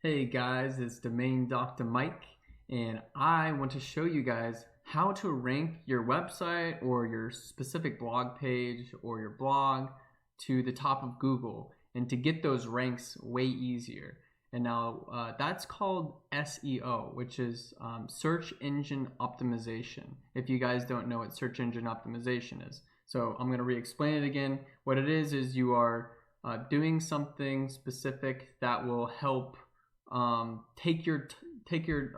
Hey guys, it's Domain Dr. Mike, and I want to show you guys how to rank your website or your specific blog page or your blog to the top of Google and to get those ranks way easier. And now that's called SEO, which is search engine optimization. If you guys don't know what search engine optimization is. So I'm going to re-explain it again. What it is you are doing something specific that will help take your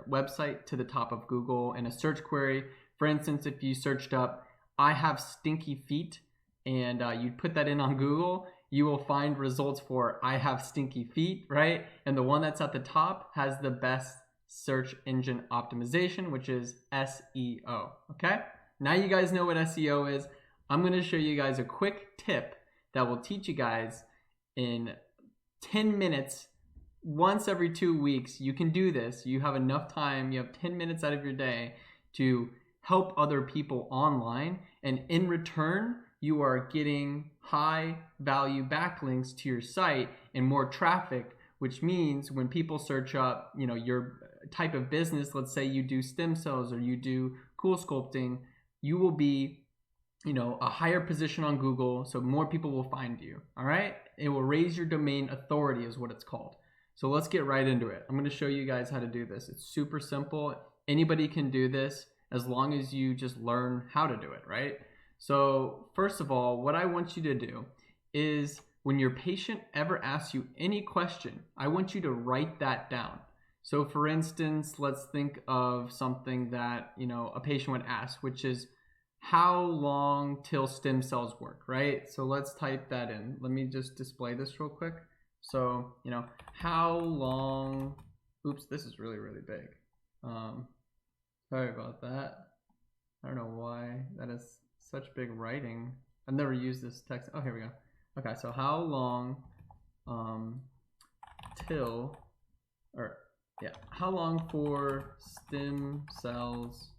website to the top of Google in a search query. For instance, if you searched up "I have stinky feet" and you put that in on Google, you will find results for "I have stinky feet," right? And the one that's at the top has the best search engine optimization, which is SEO. Okay, now you guys know what SEO is. I'm going to show you guys a quick tip that will teach you guys in 10 minutes. Once every 2 weeks, you can do this. You have enough time. You have 10 minutes out of your day to help other people online. And in return, you are getting high value backlinks to your site and more traffic, which means when people search up, your type of business, let's say you do stem cells or you do cool sculpting, you will be a higher position on Google, so more people will find you. All right, it will raise your domain authority is what it's called. So let's get right into it. I'm going to show you guys how to do this. It's super simple. Anybody can do this as long as you just learn how to do it, right? So first of all, what I want you to do is when your patient ever asks you any question, I want you to write that down. So for instance, let's think of something that, a patient would ask, which is, how long till stem cells work, right? So let's type that in. Let me just display this real quick. So, how long, oops, this is really, really big. Sorry about that. I don't know why that is such big writing. I've never used this text. Oh, here we go. Okay, so how long how long for stem cells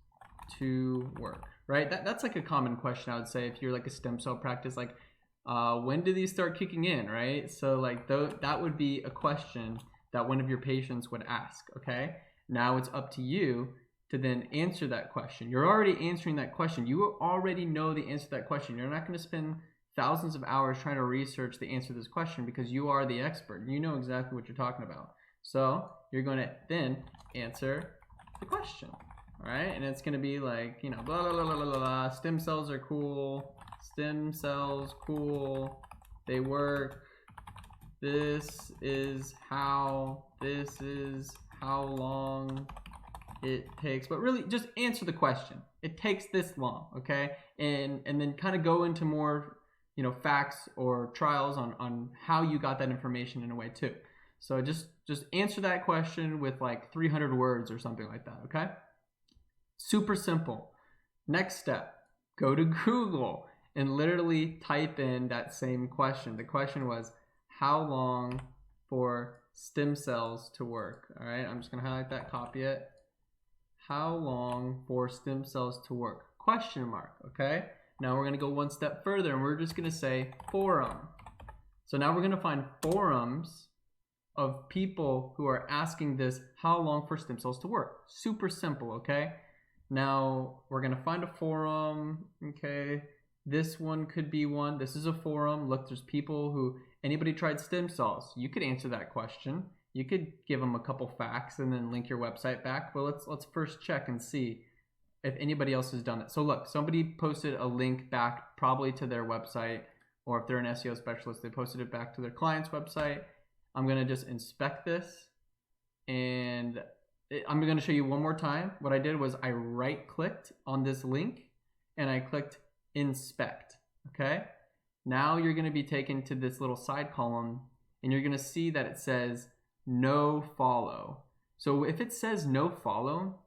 to work, right? That's like a common question I would say if you're like a stem cell practice, like when do these start kicking in, right? So like that would be a question that one of your patients would ask. Okay, now it's up to you to then answer that question. You're already answering that question. You already know the answer to that question. You're not going to spend thousands of hours trying to research the answer to this question because you are the expert. You know exactly what you're talking about. So you're going to then answer the question. All right, and it's going to be like, blah, blah, blah, blah, blah, blah. Stem cells are cool. Stem cells, cool. They work. This is how long it takes. But really, just answer the question. It takes this long, okay? And then kind of go into more, facts or trials on how you got that information in a way too. So just answer that question with like 300 words or something like that, okay? Super simple. Next step, go to Google and literally type in that same question. The question was, how long for stem cells to work? All right, I'm just gonna highlight that, copy it. How long for stem cells to work? Question mark, okay? Now we're gonna go one step further and we're just gonna say forum. So now we're gonna find forums of people who are asking this, how long for stem cells to work? Super simple, okay? Now we're going to find a forum. Okay, this one could be one. This is a forum. Look, there's people who, anybody tried stem cells? You could answer that question. You could give them a couple facts and then link your website back. Well, let's first check and see if anybody else has done it. So look, somebody posted a link back probably to their website, or if they're an SEO specialist, they posted it back to their client's website. I'm going to just inspect this and I'm going to show you one more time. What I did was I right-clicked on this link and I clicked inspect, okay? Now you're going to be taken to this little side column and you're going to see that it says no follow. So if it says no follow,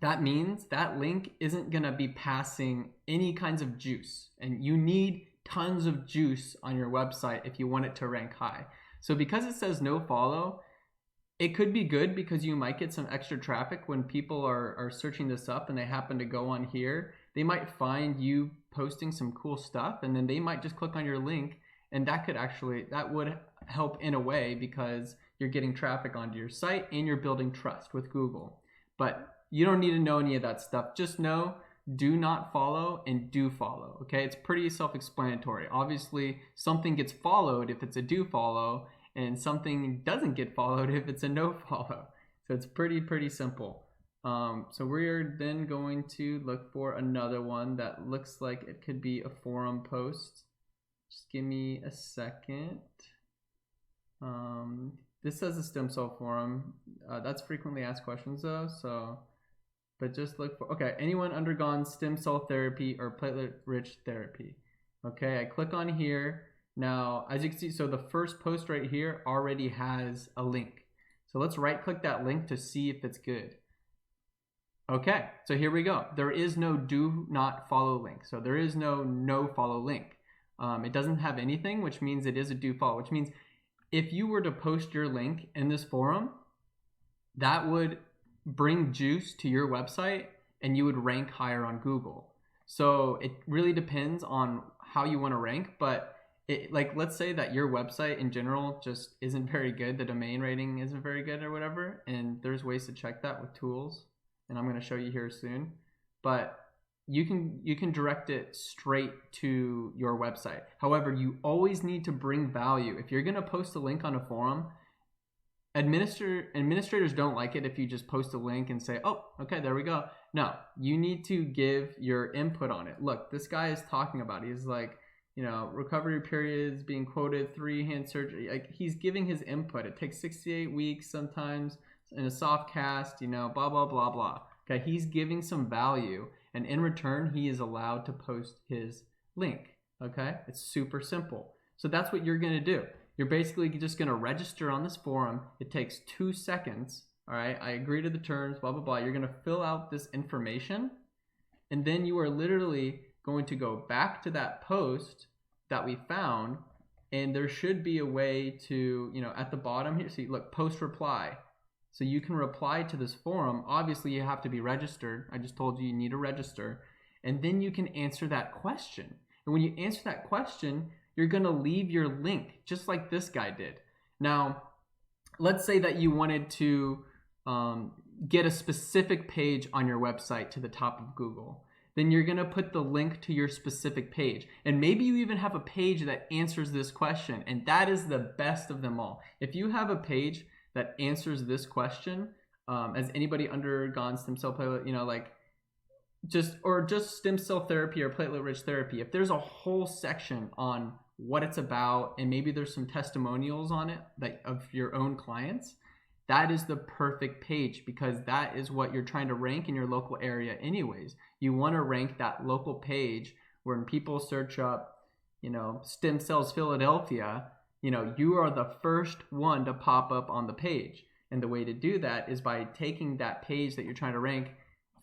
that means that link isn't going to be passing any kinds of juice, and you need tons of juice on your website if you want it to rank high. So because it says no follow, it could be good because you might get some extra traffic when people are searching this up and they happen to go on here. They might find you posting some cool stuff and then they might just click on your link, and that would help in a way because you're getting traffic onto your site and you're building trust with Google. But you don't need to know any of that stuff. Just know, do not follow and do follow. Okay, it's pretty self-explanatory. Obviously, something gets followed if it's a do follow, and something doesn't get followed if it's a no follow. So it's pretty simple. So we're then going to look for another one that looks like it could be a forum post. Just give me a second. This says a stem cell forum. That's frequently asked questions though, so, but just look for, okay, anyone undergone stem cell therapy or platelet-rich therapy. Okay, I click on here. Now, as you can see, so the first post right here already has a link. So let's right click that link to see if it's good. Okay, so here we go. There is no do not follow link. So there is no follow link. It doesn't have anything, which means it is a do follow, which means if you were to post your link in this forum, that would bring juice to your website and you would rank higher on Google. So it really depends on how you want to rank, but like, let's say that your website in general just isn't very good, the domain rating isn't very good or whatever, and there's ways to check that with tools, and I'm going to show you here soon. But you can direct it straight to your website. However, you always need to bring value. If you're going to post a link on a forum, administrators don't like it if you just post a link and say, oh, okay, there we go. No, you need to give your input on it. Look, this guy is talking about it. He's like, you know, recovery periods being quoted, 3 hand surgery. Like, he's giving his input. It takes 68 weeks sometimes in a soft cast, you know, blah, blah, blah, blah. Okay, he's giving some value, and in return, he is allowed to post his link. Okay, it's super simple. So that's what you're gonna do. You're basically just gonna register on this forum. It takes 2 seconds. All right, I agree to the terms, blah, blah, blah. You're gonna fill out this information, and then you are literally going to go back to that post that we found, and there should be a way to, you know, at the bottom here, see, look, post reply. So you can reply to this forum. Obviously, you have to be registered. I just told you need to register. And then you can answer that question. And when you answer that question, you're going to leave your link, just like this guy did. Now, let's say that you wanted to get a specific page on your website to the top of Google. Then you're going to put the link to your specific page. And maybe you even have a page that answers this question. And that is the best of them all. If you have a page that answers this question, has anybody undergone stem cell platelet, you know, like just stem cell therapy or platelet rich therapy, if there's a whole section on what it's about and maybe there's some testimonials on it, like of your own clients, that is the perfect page, because that is what you're trying to rank in your local area anyways. You want to rank that local page where when people search up, you know, stem cells Philadelphia, you know, you are the first one to pop up on the page. And the way to do that is by taking that page that you're trying to rank,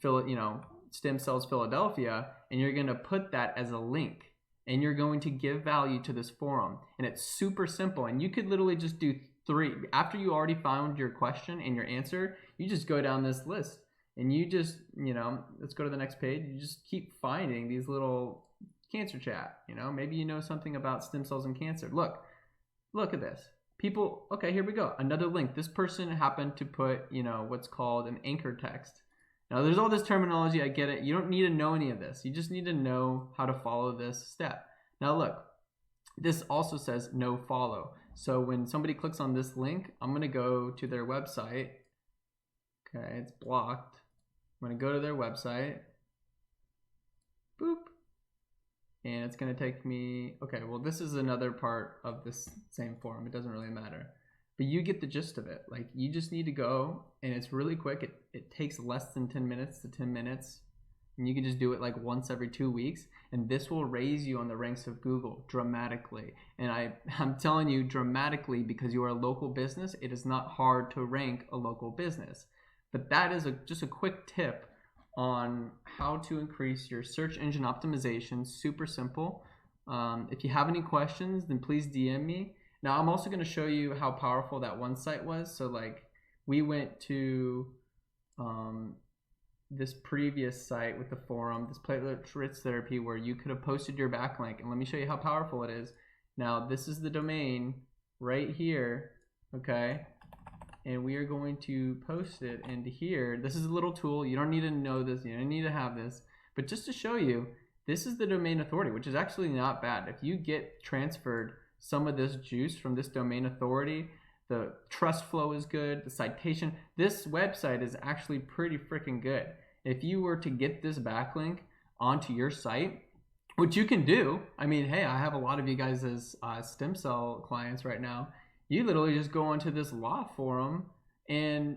you know, stem cells Philadelphia, and you're going to put that as a link, and you're going to give value to this forum. And it's super simple. And you could literally just do 3. After you already found your question and your answer, you just go down this list and you just, you know, let's go to the next page. You just keep finding these little cancer chat, you know, maybe you know something about stem cells and cancer. Look at this. People, okay, here we go. Another link. This person happened to put, you know, what's called an anchor text. Now, there's all this terminology. I get it. You don't need to know any of this. You just need to know how to follow this step. Now, look, this also says no follow. So when somebody clicks on this link, I'm going to go to their website. Okay, it's blocked. I'm going to go to their website. Boop. And it's going to take me, okay, well, this is another part of this same forum. It doesn't really matter. But you get the gist of it. Like, you just need to go, and it's really quick. It takes less than 10 minutes to 10 minutes. And you can just do it like once every 2 weeks. And this will raise you on the ranks of Google dramatically. And I'm telling you dramatically, because you are a local business. It is not hard to rank a local business. But that is just a quick tip on how to increase your search engine optimization. Super simple. If you have any questions, then please DM me. Now, I'm also going to show you how powerful that one site was. So, like, we went to this previous site with the forum, this platelet-rich therapy, where you could have posted your backlink. And let me show you how powerful it is. Now, this is the domain right here, okay? and we are going to post it into here. This is a little tool. You don't need to know this. You don't need to have this. But just to show you, this is the domain authority, which is actually not bad. If you get transferred some of this juice from this domain authority, the trust flow is good, the citation, this website is actually pretty freaking good. If you were to get this backlink onto your site, which you can do, I mean, hey, I have a lot of you guys as stem cell clients right now. You literally just go onto this law forum and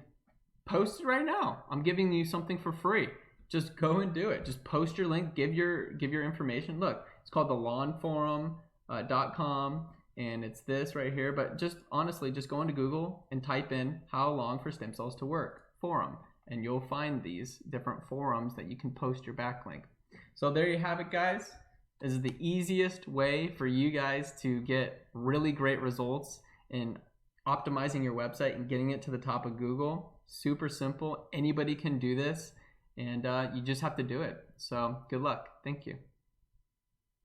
post it right now. I'm giving you something for free. Just go and do it. Just post your link, give your information. Look, it's called the lawnforum.com, and it's this right here. But just honestly, just go into Google and type in "how long for stem cells to work" forum, and you'll find these different forums that you can post your backlink. So there you have it, guys. This is the easiest way for you guys to get really great results in optimizing your website and getting it to the top of Google. Super simple. Anybody can do this. And you just have to do it. So good luck. Thank you.